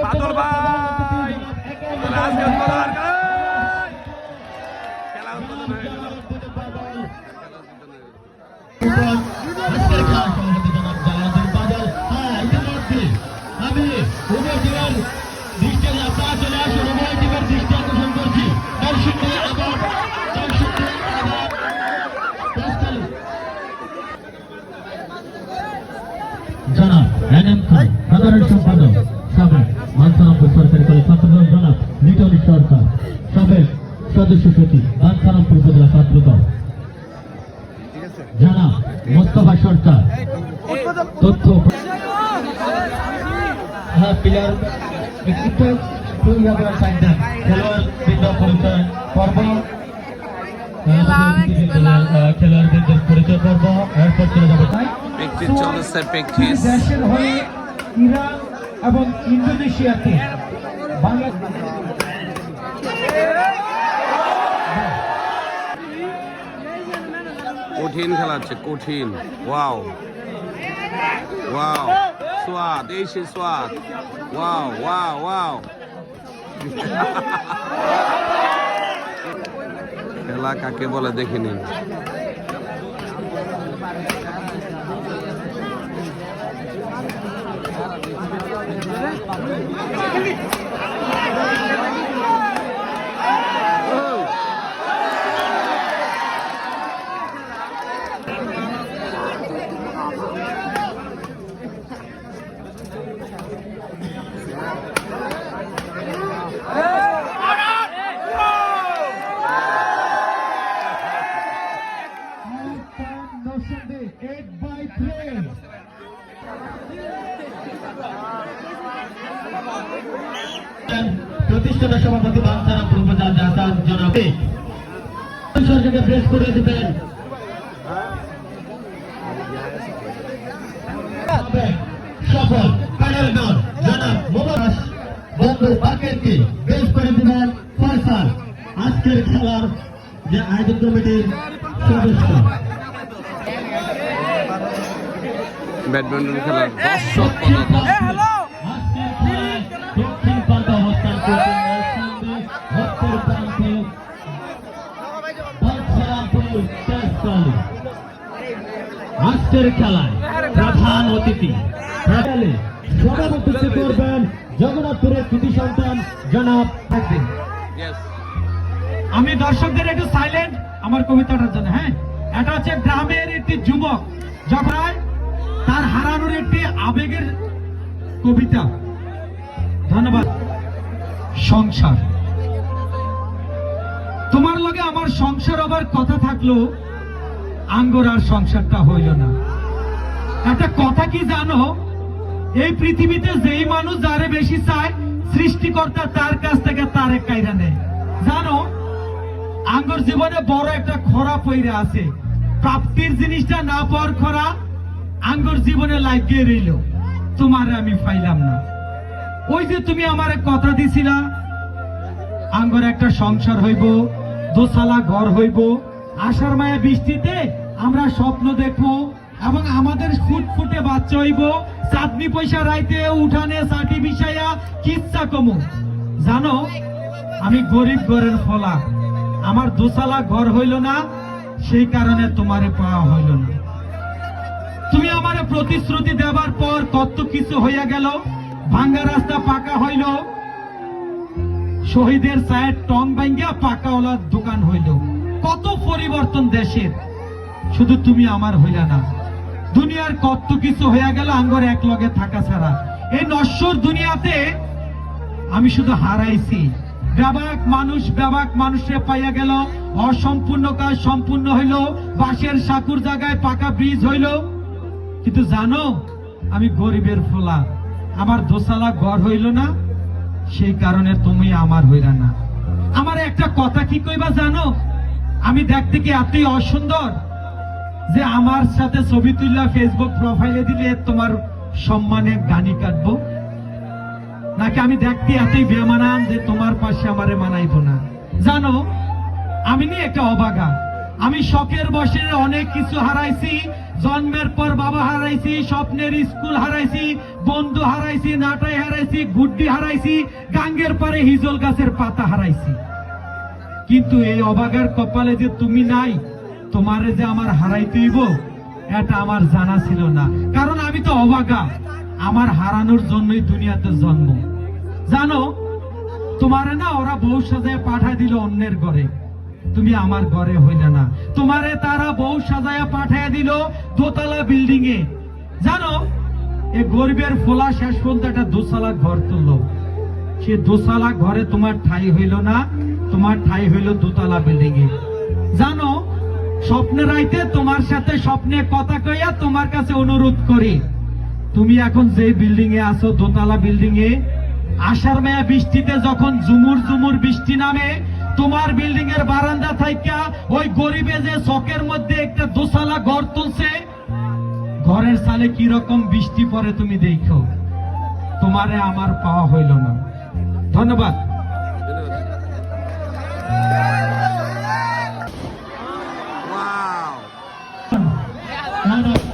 বাদল ভাই রাজগঞ্জ বলার খেলা উদ্বোধন হয়ে গেল। আমি উভয় টিমের দৃষ্টি আপনারা চলে আসুন, উভয় টিমের দৃষ্টি আকর্ষণ করছি। জনাব এনএম খান সাধারণ সম্পাদক, সাবেক বাঞ্ছারামপুর সরকারি কলেজ ছাত্রদল, জনাব লিটন সরকার সাবেক সদস্য সচিব বাঞ্ছারামপুর উপজেলা ছাত্রদল, জনাব মোস্তফা সরকার তথ্য প্লেয়ার ব্যক্তিত্ব খেলোয়াড় বৃন্দ পরিচয় পর্ব, খেলোয়াড়দের পরিচয় পর্ব, এরপর চলে যাবে দেশের হয়ে ইরান এবং ইন্দোনেশিয়াতে কঠিন খেলা হচ্ছে, কঠিন। ওয়াও ওয়াও সোয়াদ, এই সে সোয়াদ। ওয়াও ওয়াও ওয়াও খেলা কাকে বলে দেখে নিন। প্রতিষ্ঠাতা সভাপতি বাঞ্ছারামপুর উপজেলা জাসাদ জনাব সরকারকে প্রেস করে দেবেন। সফল প্যানেলগণ জনাব মোবারক বন্ধু বাকেরকে প্রেস করে দেবেন ফয়সাল, আজকের খেলার যে আয়োজক কমিটির সদস্য। ব্যাডমিন্টন খেলার দর্শক পদক দক্ষিণ প্রান্তে অবস্থান করছেন আজকের খেলায় প্রধান অতিথি সভাপতিত্ব করবেন জগন্নাথপুরের কৃতি সন্তান জনাব। আমি দর্শকদের একটু সাইলেন্ট আমার কবিতাটার জন্য। হ্যাঁ, এটা হচ্ছে গ্রামের একটি যুবক যখন তার হারানোর একটি আবেগের কবিতা। ধন্যবাদ। সংসার, তোমার লগে আমার সংসার হবার কথা থাকলো, আঙ্গর আর সংসারটা হইল না। একটা কথা কি জানো, এই পৃথিবীতে যেই মানুষ যারে বেশি চায়, সৃষ্টিকর্তা তার কাছ থেকে তার এক কাইরা নেয়। জানো, আঙ্গর জীবনে বড় একটা খরা পইরা আছে, প্রাপ্তির জিনিসটা না পাওয়ার খরা আঙ্গর জীবনে লাগিয়ে রইল। তোমার আমি পাইলাম না। ওই যে তুমি আমার কথা দিছিলা, আঙ্গর একটা সংসার হইব, দোসালা ঘর হইব, আষাঢ় মায়া বৃষ্টিতে আমরা স্বপ্ন দেখবো এবং আমাদের ফুটফুটে বাচ্চা হইব, চাঁদনি পয়সা রাইতে উঠানে চাটি বিছাইয়া কিচ্ছা কমু। জানো, আমি গরিব ঘরের ফলা, আমার দোসালা ঘর হইল না, সেই কারণে তোমারে পাওয়া হইল না। তুমি আমারে প্রতিশ্রুতি দেবার পর কত কিছু হইয়া গেল, ভাঙ্গা রাস্তা পাকা হইল, শহীদের চায়ের টং ভাঙ্গিয়া পাকাওয়ালার দোকান হইল, কত পরিবর্তন দেশের, শুধু তুমি আমার হইলা না। দুনিয়ার কত কিছু হইয়া গেল আঙ্গর এক লগে থাকা ছাড়া। এই নশ্বর দুনিয়াতে আমি শুধু হারাইছি। ব্যাবাক মানুষে পাইয়া গেল, অসম্পূর্ণ কাজ সম্পূর্ণ হইল, বাঁশের সাকুর জায়গায় পাকা ব্রিজ হইল। কিন্তু জানো, আমি গরিবের ফলা, আমার দোসালা ঘর হইল না, সেই কারণে তুমি আমার হইলা না। আমার একটা কথা কি কইবা জানো, আমি দেখতে কি এতই অসুন্দর যে আমার সাথে ছবি তুললা ফেসবুক প্রোফাইলে দিলে তোমার সম্মানে গানি কাটবো, নাকি আমি দেখতে এতই বেমানান যে তোমার পাশে আমারে মানাইবো না? জানো, আমি নিয়ে একটা অবাগা, আমি শখের বসে অনেক কিছু হারাইছি, জন্মের পর বাবা হারাইছি, স্বপ্নের স্কুল হারাইছি, বন্ধু হারাইছি, নাটাই হারাইছি, গুড্ডি হারাইছি, গাঙ্গের পারে হিজল গাছের পাতা হারাইছি। কিন্তু এই অভাগার কপালে যে তুমি নাই, তোমারে যে আমার হারাইতেইব এটা আমার জানা ছিল না। কারণ আমি তো অভাগা, আমার হারানোর জন্যই দুনিয়াতে জন্ম। জানো, তোমারে না ওরা বউ সাজায় পাঠায় দিল অন্যের ঘরে, তুমি আমার ঘরে হইলে না। তোমারে তারা বউ সাজায়া পাঠায় দিল দোতলা বিল্ডিং এ। জানো, এই গরিবের ফোলা শেষ পর্যন্ত একটা দোতলা ঘর তুললো। সে দোতলা ঘরে তোমার ঠাই হইল না, তোমার ঠাই হইল দোতলা বিল্ডিং এ। জানো, স্বপ্নের রাইতে তোমার সাথে স্বপ্নে কথা কইয়া তোমার কাছে অনুরোধ করি, তুমি এখন যে বিল্ডিং এ আছো, দোতলা বিল্ডিং এ, আষাঢ় মায়া বৃষ্টিতে যখন ঝুমুর ঝুমুর বৃষ্টি নামে, তোমার বিল্ডিং এর বারান্দা থাইকা ওই গরিবে যে চকের মধ্যে একটা দোতলা ঘর তুলছে, ঘরের সালে কি রকম বৃষ্টি পড়ে তুমি দেখো। তোমারে আমার পাওয়া হইল না। ধন্যবাদ। Wow. Round of